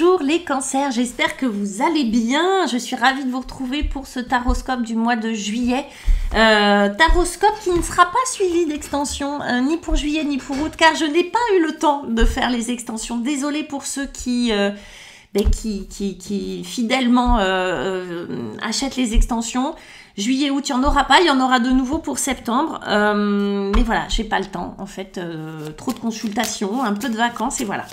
Bonjour les cancers, j'espère que vous allez bien. Je suis ravie de vous retrouver pour ce taroscope du mois de juillet. Taroscope qui ne sera pas suivi d'extension, ni pour juillet ni pour août, car je n'ai pas eu le temps de faire les extensions. Désolée pour ceux qui fidèlement achètent les extensions. Juillet, août, il n'y en aura pas, il y en aura de nouveau pour septembre. Mais voilà, j'ai pas le temps, en fait. Trop de consultations, un peu de vacances et voilà.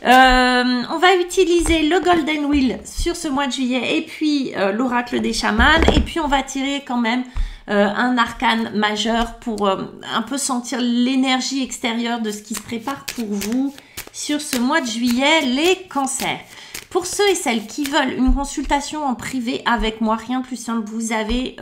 On va utiliser le Golden Wheel sur ce mois de juillet et puis l'oracle des chamans. Et puis on va tirer quand même un arcane majeur pour un peu sentir l'énergie extérieure de ce qui se prépare pour vous sur ce mois de juillet, les cancers. Pour ceux et celles qui veulent une consultation en privé avec moi, rien de plus simple, vous avez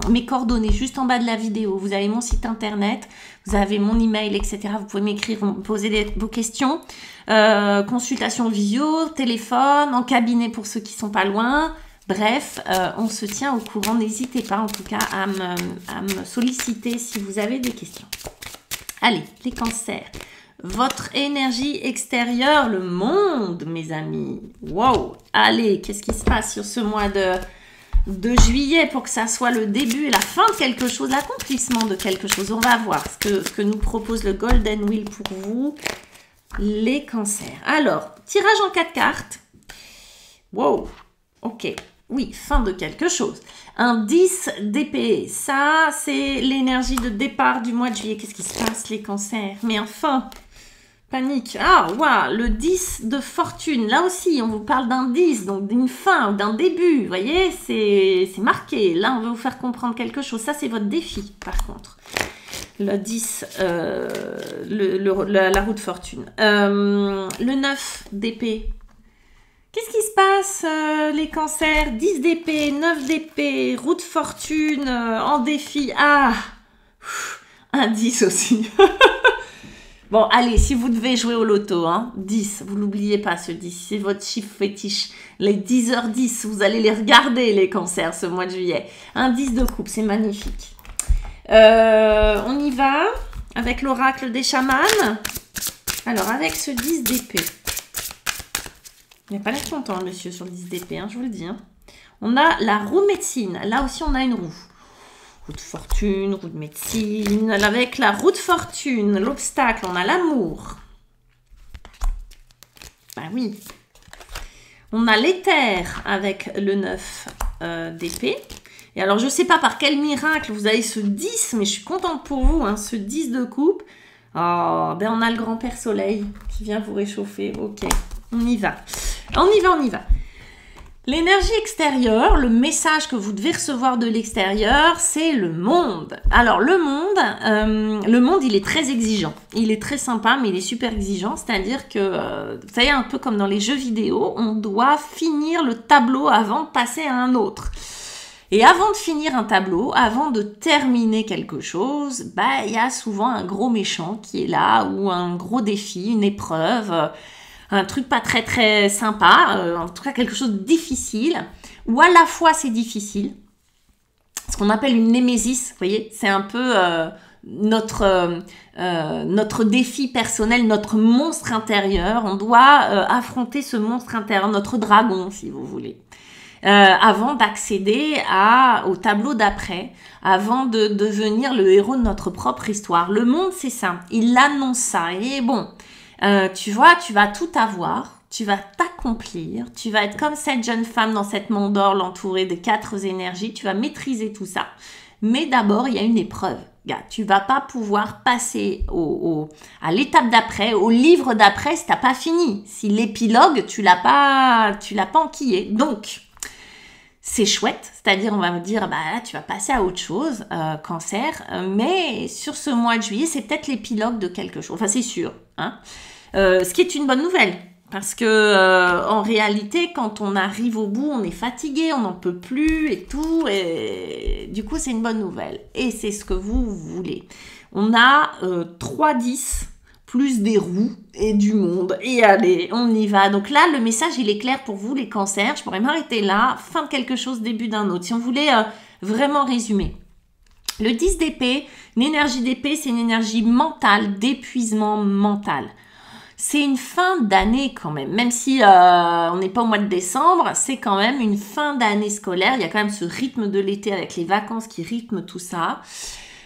mes coordonnées juste en bas de la vidéo. Vous avez mon site internet, vous avez mon email, etc. Vous pouvez m'écrire, me poser vos questions. Consultation visio, téléphone, en cabinet pour ceux qui sont pas loin. Bref, on se tient au courant. N'hésitez pas en tout cas à me solliciter si vous avez des questions. Allez, les cancers. Votre énergie extérieure, le monde, mes amis. Wow! Allez, qu'est-ce qui se passe sur ce mois de juillet pour que ça soit le début et la fin de quelque chose, l'accomplissement de quelque chose. On va voir ce que nous propose le Golden Wheel pour vous, les cancers. Alors, tirage en 4 cartes. Wow! Ok. Oui, fin de quelque chose. Un 10 d'épée. Ça, c'est l'énergie de départ du mois de juillet. Qu'est-ce qui se passe, les cancers? Mais enfin... Panique. Ah, waouh, le 10 de fortune. Là aussi, on vous parle d'un 10, donc d'une fin, d'un début. Vous voyez, c'est marqué. Là, on veut vous faire comprendre quelque chose. Ça, c'est votre défi, par contre. Le 10, la roue de fortune. Le 9 d'épée. Qu'est-ce qui se passe, les cancers? 10 d'épée, 9 d'épée, roue de fortune, en défi. Ah, un 10 aussi. Bon, allez, si vous devez jouer au loto, hein, 10, vous n'oubliez pas ce 10, c'est votre chiffre fétiche. Les 10h10, vous allez les regarder, les cancers, ce mois de juillet. Un 10 de coupe, c'est magnifique. On y va avec l'oracle des chamans. Alors, avec ce 10 d'épée. Il n'y a pas l'air content, monsieur, sur le 10 d'épée, hein, je vous le dis. Hein. On a la roue de médecine. Là aussi, on a une roue. Roue de fortune, roue de médecine. Avec la roue de fortune, l'obstacle, on a l'amour. Ben oui. On a l'éther avec le 9 d'épée. Et alors, je ne sais pas par quel miracle vous avez ce 10, mais je suis contente pour vous, hein, ce 10 de coupe. Oh, ben on a le grand-père soleil qui vient vous réchauffer. Ok, on y va. On y va, on y va. L'énergie extérieure, le message que vous devez recevoir de l'extérieur, c'est le monde. Alors, le monde, il est très exigeant. Il est très sympa, mais il est super exigeant. C'est-à-dire que, vous savez, un peu comme dans les jeux vidéo, on doit finir le tableau avant de passer à un autre. Et avant de finir un tableau, avant de terminer quelque chose, bah, il y a souvent un gros méchant qui est là, ou un gros défi, une épreuve, un truc pas très très sympa, en tout cas quelque chose de difficile, ou à la fois c'est difficile, ce qu'on appelle une némésis, vous voyez, c'est un peu notre défi personnel, notre monstre intérieur, on doit affronter ce monstre intérieur, notre dragon si vous voulez, avant d'accéder au tableau d'après, avant de devenir le héros de notre propre histoire. Le monde c'est ça, il annonce ça, et bon... tu vois, tu vas tout avoir, tu vas t'accomplir, tu vas être comme cette jeune femme dans cette mandorle entourée de 4 énergies, tu vas maîtriser tout ça. Mais d'abord, il y a une épreuve. Gars, tu vas pas pouvoir passer à l'étape d'après, au livre d'après si t'as pas fini. Si l'épilogue, tu l'as pas enquillé. Donc, c'est chouette, c'est-à-dire on va me dire, bah là, tu vas passer à autre chose, cancer, mais sur ce mois de juillet, c'est peut-être l'épilogue de quelque chose. Enfin, c'est sûr, hein. Ce qui est une bonne nouvelle, parce que en réalité, quand on arrive au bout, on est fatigué, on n'en peut plus et tout, et du coup, c'est une bonne nouvelle. Et c'est ce que vous voulez. On a 3-10 plus des roues et du monde. Et allez, on y va. Donc là, le message, il est clair pour vous, les cancers. Je pourrais m'arrêter là. Fin de quelque chose, début d'un autre. Si on voulait vraiment résumer. Le 10 d'épée, une énergie d'épée, c'est une énergie mentale, d'épuisement mental. c'est une fin d'année quand même si on n'est pas au mois de décembre, c'est quand même une fin d'année scolaire, il y a quand même ce rythme de l'été avec les vacances qui rythment tout ça.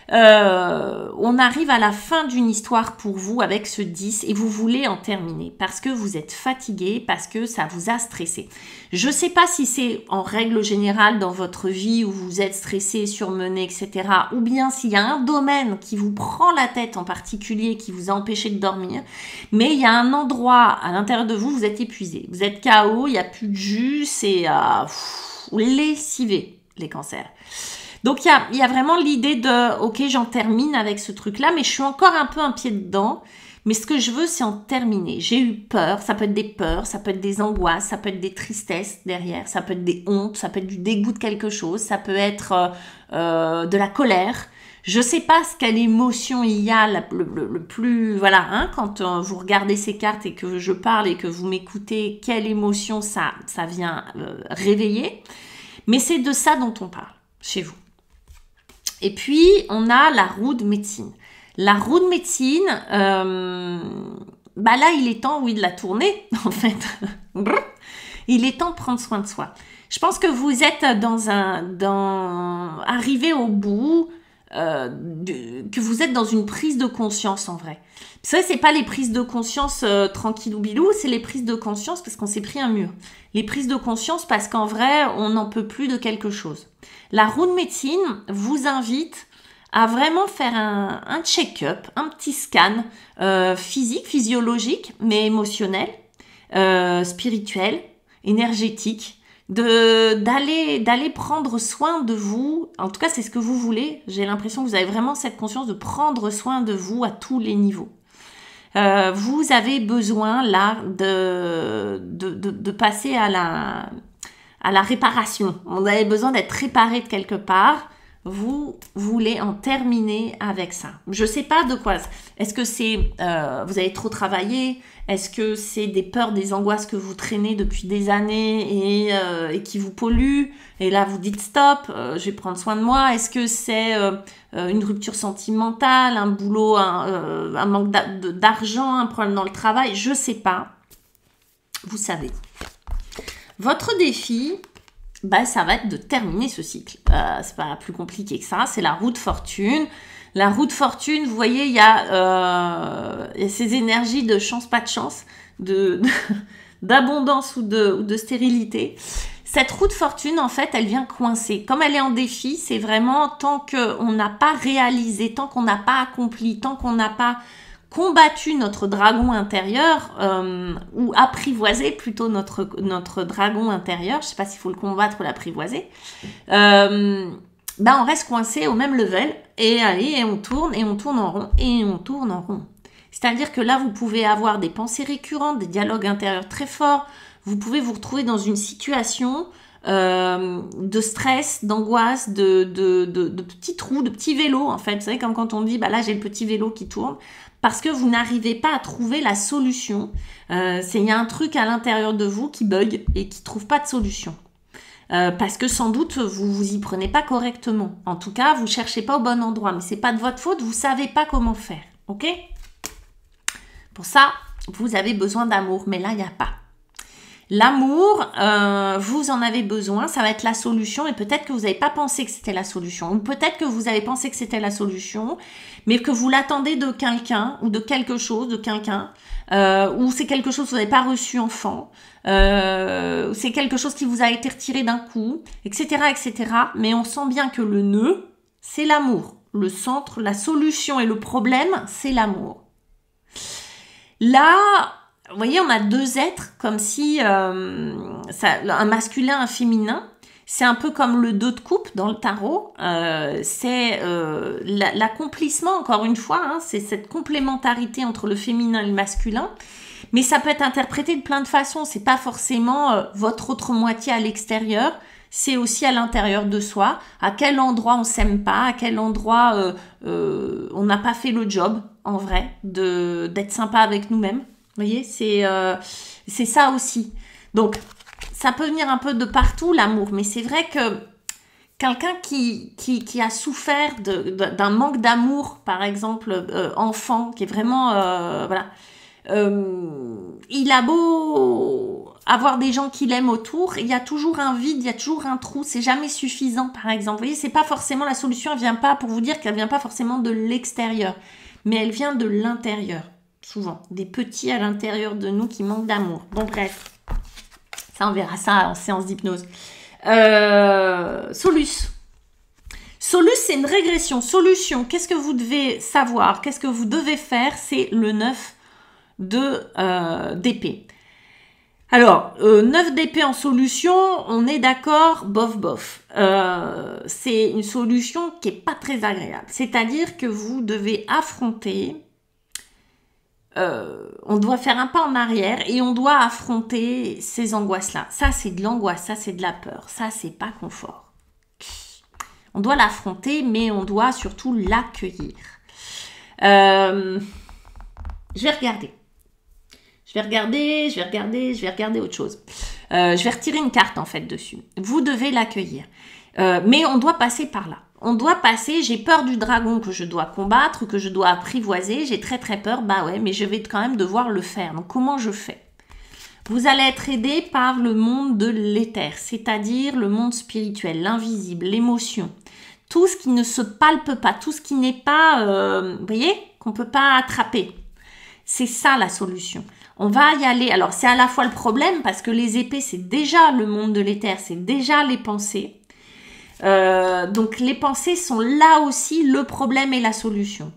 On arrive à la fin d'une histoire pour vous avec ce 10 et vous voulez en terminer parce que vous êtes fatigué, parce que ça vous a stressé. Je sais pas si c'est en règle générale dans votre vie où vous êtes stressé, surmené, etc. ou bien s'il y a un domaine qui vous prend la tête en particulier, qui vous a empêché de dormir, mais il y a un endroit à l'intérieur de vous, vous êtes épuisé, vous êtes KO, il n'y a plus de jus, c'est lessivé les cancers. Donc, il y a vraiment l'idée de, ok, j'en termine avec ce truc-là, mais je suis encore un peu un pied dedans. Mais ce que je veux, c'est en terminer. J'ai eu peur, ça peut être des peurs, ça peut être des angoisses, ça peut être des tristesses derrière, ça peut être des hontes, ça peut être du dégoût de quelque chose, ça peut être de la colère. Je sais pas quelle émotion il y a le plus... Voilà, hein, quand vous regardez ces cartes et que je parle et que vous m'écoutez, quelle émotion ça vient réveiller. Mais c'est de ça dont on parle chez vous. Et puis, on a la roue de médecine. La roue de médecine, là, il est temps, oui, de la tourner, en fait. Il est temps de prendre soin de soi. Je pense que vous êtes arrivé au bout, que vous êtes dans une prise de conscience, en vrai. Ça, c'est pas les prises de conscience tranquillou bilou, c'est les prises de conscience parce qu'on s'est pris un mur. Les prises de conscience parce qu'en vrai, on n'en peut plus de quelque chose. La roue de médecine vous invite à vraiment faire un check-up, un petit scan physique, physiologique, mais émotionnel, spirituel, énergétique, d'aller prendre soin de vous. En tout cas, c'est ce que vous voulez. J'ai l'impression que vous avez vraiment cette conscience de prendre soin de vous à tous les niveaux. Vous avez besoin là de passer à la réparation. Vous avez besoin d'être réparé de quelque part. Vous voulez en terminer avec ça. Je sais pas de quoi. Est-ce que c'est vous avez trop travaillé? Est-ce que c'est des peurs, des angoisses que vous traînez depuis des années et qui vous polluent? Et là, vous dites stop, je vais prendre soin de moi. Est-ce que c'est une rupture sentimentale, un boulot, un manque d'argent, un problème dans le travail? Je sais pas. Vous savez. Votre défi, ça va être de terminer ce cycle. C'est pas plus compliqué que ça. C'est la roue de fortune. La roue de fortune, vous voyez, il y a ces énergies de chance, pas de chance, d'abondance ou de stérilité. Cette roue de fortune, en fait, elle vient coincer. Comme elle est en défi, c'est vraiment tant qu'on n'a pas réalisé, tant qu'on n'a pas accompli, tant qu'on n'a pas combattu notre dragon intérieur ou apprivoisé plutôt notre dragon intérieur, je ne sais pas s'il faut le combattre ou l'apprivoiser, on reste coincé au même level et on tourne en rond et on tourne en rond. C'est-à-dire que là, vous pouvez avoir des pensées récurrentes, des dialogues intérieurs très forts, vous pouvez vous retrouver dans une situation de stress, d'angoisse, de petits trous, de petits vélos en fait. Vous savez, comme quand on dit, là j'ai le petit vélo qui tourne, parce que vous n'arrivez pas à trouver la solution. Il y a un truc à l'intérieur de vous qui bug et qui ne trouve pas de solution. Parce que sans doute, vous y prenez pas correctement. En tout cas, vous cherchez pas au bon endroit. Mais c'est pas de votre faute, vous savez pas comment faire. Ok? Pour ça, vous avez besoin d'amour. Mais là, il n'y a pas. L'amour, vous en avez besoin, ça va être la solution et peut-être que vous n'avez pas pensé que c'était la solution ou peut-être que vous avez pensé que c'était la solution mais que vous l'attendez de quelqu'un ou de quelque chose, de quelqu'un ou c'est quelque chose que vous n'avez pas reçu enfant, c'est quelque chose qui vous a été retiré d'un coup, etc., etc. Mais on sent bien que le nœud, c'est l'amour. Le centre, la solution et le problème, c'est l'amour. Là... Vous voyez, on a deux êtres, comme si un masculin, un féminin. C'est un peu comme le 2 de coupe dans le tarot. C'est l'accomplissement, encore une fois. Hein, c'est cette complémentarité entre le féminin et le masculin. Mais ça peut être interprété de plein de façons. C'est pas forcément votre autre moitié à l'extérieur. C'est aussi à l'intérieur de soi. À quel endroit on s'aime pas, à quel endroit on n'a pas fait le job, en vrai, d'être sympa avec nous-mêmes. Vous voyez, c'est ça aussi. Donc, ça peut venir un peu de partout, l'amour. Mais c'est vrai que quelqu'un qui a souffert d'un manque d'amour, par exemple, enfant, qui est vraiment... il a beau avoir des gens qui l'aiment autour, il y a toujours un vide, il y a toujours un trou, c'est jamais suffisant par exemple. Vous voyez, c'est pas forcément la solution, elle vient pas pour vous dire qu'elle vient pas forcément de l'extérieur, mais elle vient de l'intérieur, souvent. Des petits à l'intérieur de nous qui manquent d'amour. Bon bref, ça on verra ça en séance d'hypnose. Solus. Solus, c'est une régression. Solution, qu'est-ce que vous devez savoir? Qu'est-ce que vous devez faire? C'est le 9 d'épée. Alors, 9 d'épée en solution, on est d'accord, bof bof. C'est une solution qui n'est pas très agréable. C'est-à-dire que vous devez affronter, on doit faire un pas en arrière et on doit affronter ces angoisses-là. Ça, c'est de l'angoisse, ça, c'est de la peur, ça, c'est pas confort. On doit l'affronter, mais on doit surtout l'accueillir. Je vais regarder. Je vais regarder autre chose. Je vais retirer une carte en fait dessus. Vous devez l'accueillir. Mais on doit passer par là. On doit passer, j'ai peur du dragon que je dois combattre, que je dois apprivoiser, j'ai très très peur, bah ouais, mais je vais quand même devoir le faire. Donc comment je fais? Vous allez être aidé par le monde de l'éther, c'est-à-dire le monde spirituel, l'invisible, l'émotion. Tout ce qui ne se palpe pas, tout ce qui n'est pas, vous voyez, qu'on ne peut pas attraper. C'est ça la solution. On va y aller. Alors, c'est à la fois le problème, parce que les épées, c'est déjà le monde de l'éther, c'est déjà les pensées. Donc, les pensées sont là aussi le problème et la solution.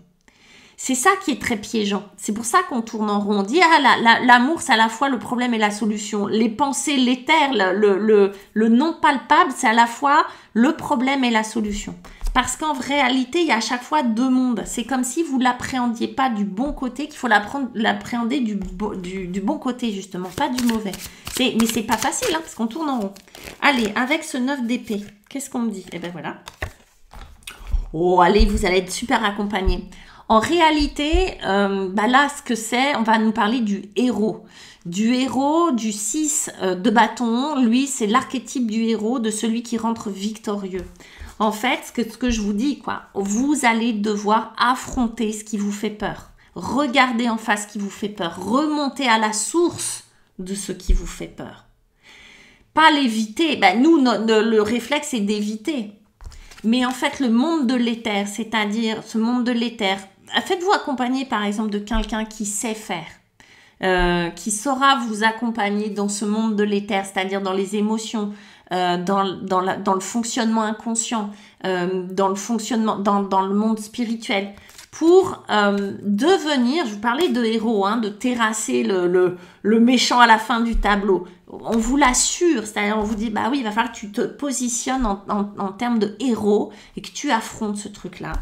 C'est ça qui est très piégeant. C'est pour ça qu'on tourne en rond. On dit, ah, l'amour, c'est à la fois le problème et la solution. Les pensées, l'éther, le non palpable, c'est à la fois le problème et la solution. Parce qu'en réalité, il y a à chaque fois deux mondes. C'est comme si vous ne l'appréhendiez pas du bon côté, qu'il faut l'appréhender du bon côté, justement, pas du mauvais. Mais c'est pas facile, hein, parce qu'on tourne en rond. Allez, avec ce 9 d'épée, qu'est-ce qu'on me dit? Eh ben voilà. Oh, allez, vous allez être super accompagnés. En réalité, là, ce que c'est, on va nous parler du héros. Du héros, du 6 de bâton. Lui, c'est l'archétype du héros, de celui qui rentre victorieux. En fait, ce que je vous dis, quoi, vous allez devoir affronter ce qui vous fait peur. Regardez en face ce qui vous fait peur. Remontez à la source de ce qui vous fait peur. Pas l'éviter. Ben, nous, le réflexe, c'est d'éviter. Mais en fait, le monde de l'éther, c'est-à-dire ce monde de l'éther, faites-vous accompagner par exemple de quelqu'un qui sait faire, qui saura vous accompagner dans ce monde de l'éther, c'est-à-dire dans les émotions, dans le fonctionnement inconscient, dans le monde spirituel, pour devenir, je vous parlais de héros, hein, de terrasser le méchant à la fin du tableau. On vous l'assure, c'est-à-dire on vous dit, bah oui, il va falloir que tu te positionnes en termes de héros et que tu affrontes ce truc-là.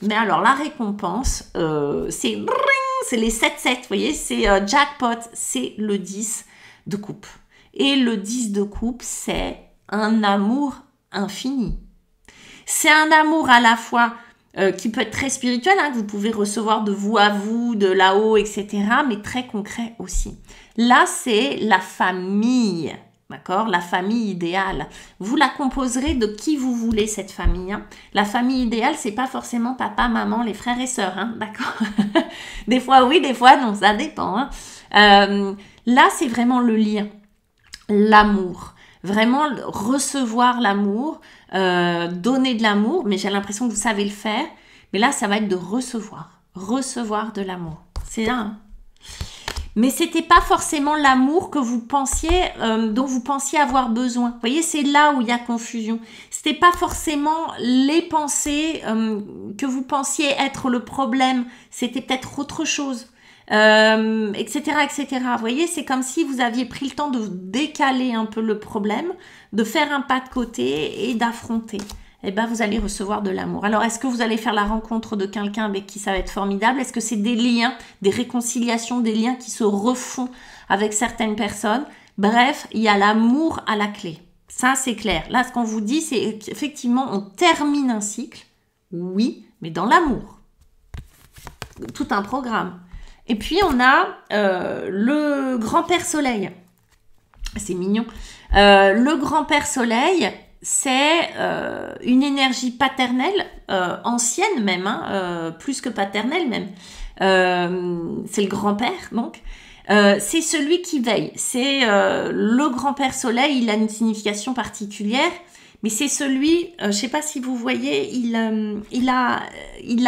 Mais alors, la récompense, c'est les 7-7, vous voyez, c'est jackpot, c'est le 10 de coupe. Et le 10 de coupe, c'est un amour infini. C'est un amour à la fois qui peut être très spirituel, hein, que vous pouvez recevoir de vous à vous, de là-haut, etc., mais très concret aussi. Là, c'est la famille, d'accord? La famille idéale. Vous la composerez de qui vous voulez, cette famille. Hein. La famille idéale, c'est pas forcément papa, maman, les frères et sœurs, hein, d'accord? Des fois oui, des fois non, ça dépend. Hein. Là, c'est vraiment le lien, l'amour. Vraiment recevoir l'amour, donner de l'amour, mais j'ai l'impression que vous savez le faire. Mais là, ça va être de recevoir de l'amour. C'est là. Hein. Mais c'était pas forcément l'amour que vous pensiez, dont vous pensiez avoir besoin. Vous voyez, c'est là où il y a confusion. C'était pas forcément les pensées que vous pensiez être le problème. C'était peut-être autre chose. Etc., etc. Vous voyez, c'est comme si vous aviez pris le temps de décaler un peu le problème, de faire un pas de côté et d'affronter. Eh bien, vous allez recevoir de l'amour. Alors, est-ce que vous allez faire la rencontre de quelqu'un avec qui ça va être formidable? Est-ce que c'est des liens, des réconciliations, des liens qui se refont avec certaines personnes? Bref, il y a l'amour à la clé. Ça, c'est clair. Là, ce qu'on vous dit, c'est qu'effectivement, on termine un cycle, oui, mais dans l'amour. Tout un programme. Et puis, on a le grand-père soleil. C'est mignon. Le grand-père soleil, c'est une énergie paternelle, ancienne même, hein, plus que paternelle même. C'est le grand-père, donc. C'est celui qui veille. C'est le grand-père soleil, il a une signification particulière, mais c'est celui, je sais pas si vous voyez, il a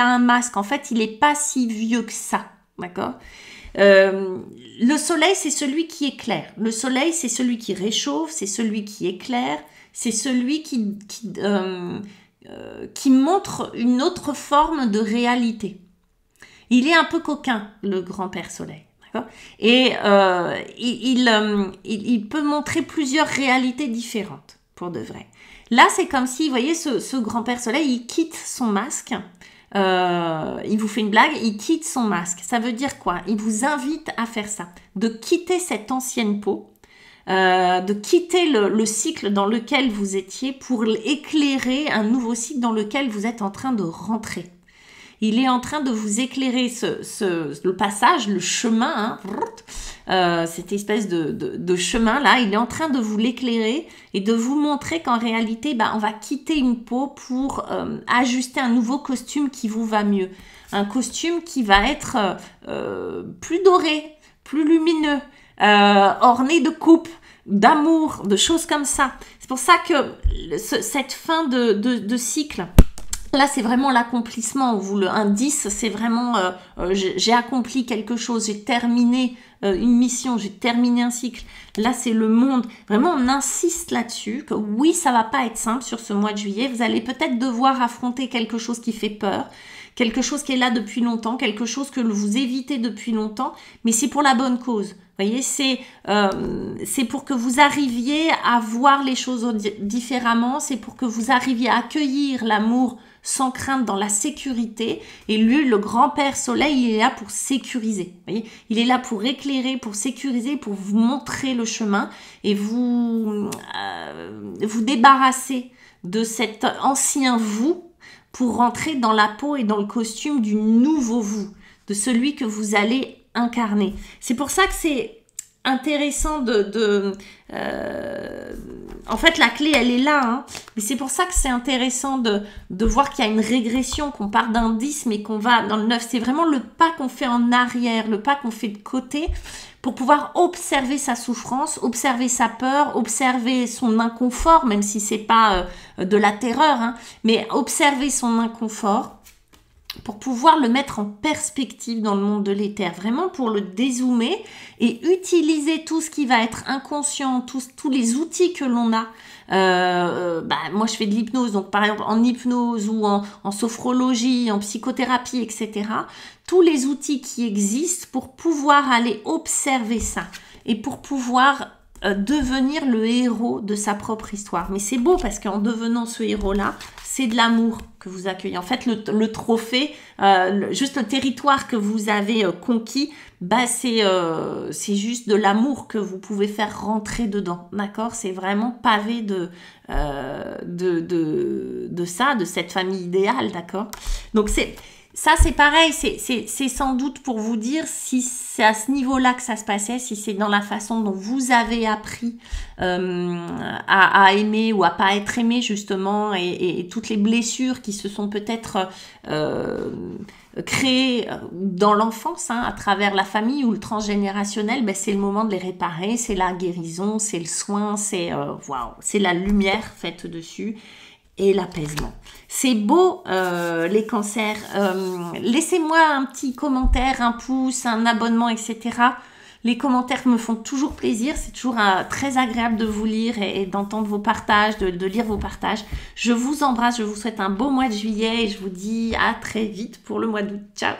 un masque. En fait, il est pas si vieux que ça, d'accord? Le soleil, c'est celui qui éclaire. Le soleil, c'est celui qui réchauffe, c'est celui qui éclaire, c'est celui qui montre une autre forme de réalité. Il est un peu coquin, le grand-père soleil. Et il peut montrer plusieurs réalités différentes, pour de vrai. Là, c'est comme si, vous voyez, ce grand-père soleil, il quitte son masque. Il vous fait une blague, il quitte son masque. Ça veut dire quoi? Il vous invite à faire ça. De quitter cette ancienne peau, de quitter le cycle dans lequel vous étiez pour éclairer un nouveau cycle dans lequel vous êtes en train de rentrer. Il est en train de vous éclairer le passage, le chemin, hein, cette espèce de chemin-là. Il est en train de vous l'éclairer et de vous montrer qu'en réalité, on va quitter une peau pour ajuster un nouveau costume qui vous va mieux. Un costume qui va être plus doré, plus lumineux, orné de coupes, d'amour, de choses comme ça. C'est pour ça que cette fin de cycle... Là, c'est vraiment l'accomplissement. Un 10, c'est vraiment j'ai accompli quelque chose, j'ai terminé une mission, j'ai terminé un cycle. Là, c'est le monde. Vraiment, on insiste là-dessus que oui, ça va pas être simple sur ce mois de juillet. Vous allez peut-être devoir affronter quelque chose qui fait peur, quelque chose qui est là depuis longtemps, quelque chose que vous évitez depuis longtemps, mais c'est pour la bonne cause. Vous voyez, c'est pour que vous arriviez à voir les choses différemment, c'est pour que vous arriviez à accueillir l'amour sans crainte dans la sécurité. Et lui, le grand-père soleil, il est là pour sécuriser. Vous voyez, il est là pour éclairer, pour sécuriser, pour vous montrer le chemin et vous débarrasser de cet ancien vous pour rentrer dans la peau et dans le costume du nouveau vous, de celui que vous allez incarner. C'est pour ça que c'est intéressant en fait, la clé, elle est là, hein. Mais c'est pour ça que c'est intéressant de voir qu'il y a une régression, qu'on part d'un 10, mais qu'on va dans le 9. C'est vraiment le pas qu'on fait en arrière, le pas qu'on fait de côté pour pouvoir observer sa souffrance, observer sa peur, observer son inconfort, même si c'est pas de la terreur, hein, mais observer son inconfort pour pouvoir le mettre en perspective dans le monde de l'éther, vraiment pour le dézoomer et utiliser tout ce qui va être inconscient, tous les outils que l'on a. Moi, je fais de l'hypnose, donc par exemple en hypnose ou en sophrologie, en psychothérapie, etc. Tous les outils qui existent pour pouvoir aller observer ça et pour pouvoir devenir le héros de sa propre histoire. Mais c'est beau parce qu'en devenant ce héros-là, c'est de l'amour que vous accueillez. En fait, le trophée, juste le territoire que vous avez conquis, c'est juste de l'amour que vous pouvez faire rentrer dedans. D'accord? C'est vraiment pavé de ça, de cette famille idéale. D'accord? Donc, ça, c'est pareil, c'est sans doute pour vous dire si c'est à ce niveau-là que ça se passait, si c'est dans la façon dont vous avez appris à aimer ou à pas être aimé justement et toutes les blessures qui se sont peut-être créées dans l'enfance à travers la famille ou le transgénérationnel, c'est le moment de les réparer, c'est la guérison, c'est le soin, c'est la lumière faite dessus. Et l'apaisement. C'est beau, les cancers. Laissez-moi un petit commentaire, un pouce, un abonnement, etc. Les commentaires me font toujours plaisir. C'est toujours très agréable de vous lire et d'entendre vos partages, de lire vos partages. Je vous embrasse, je vous souhaite un beau mois de juillet et je vous dis à très vite pour le mois d'août. Ciao!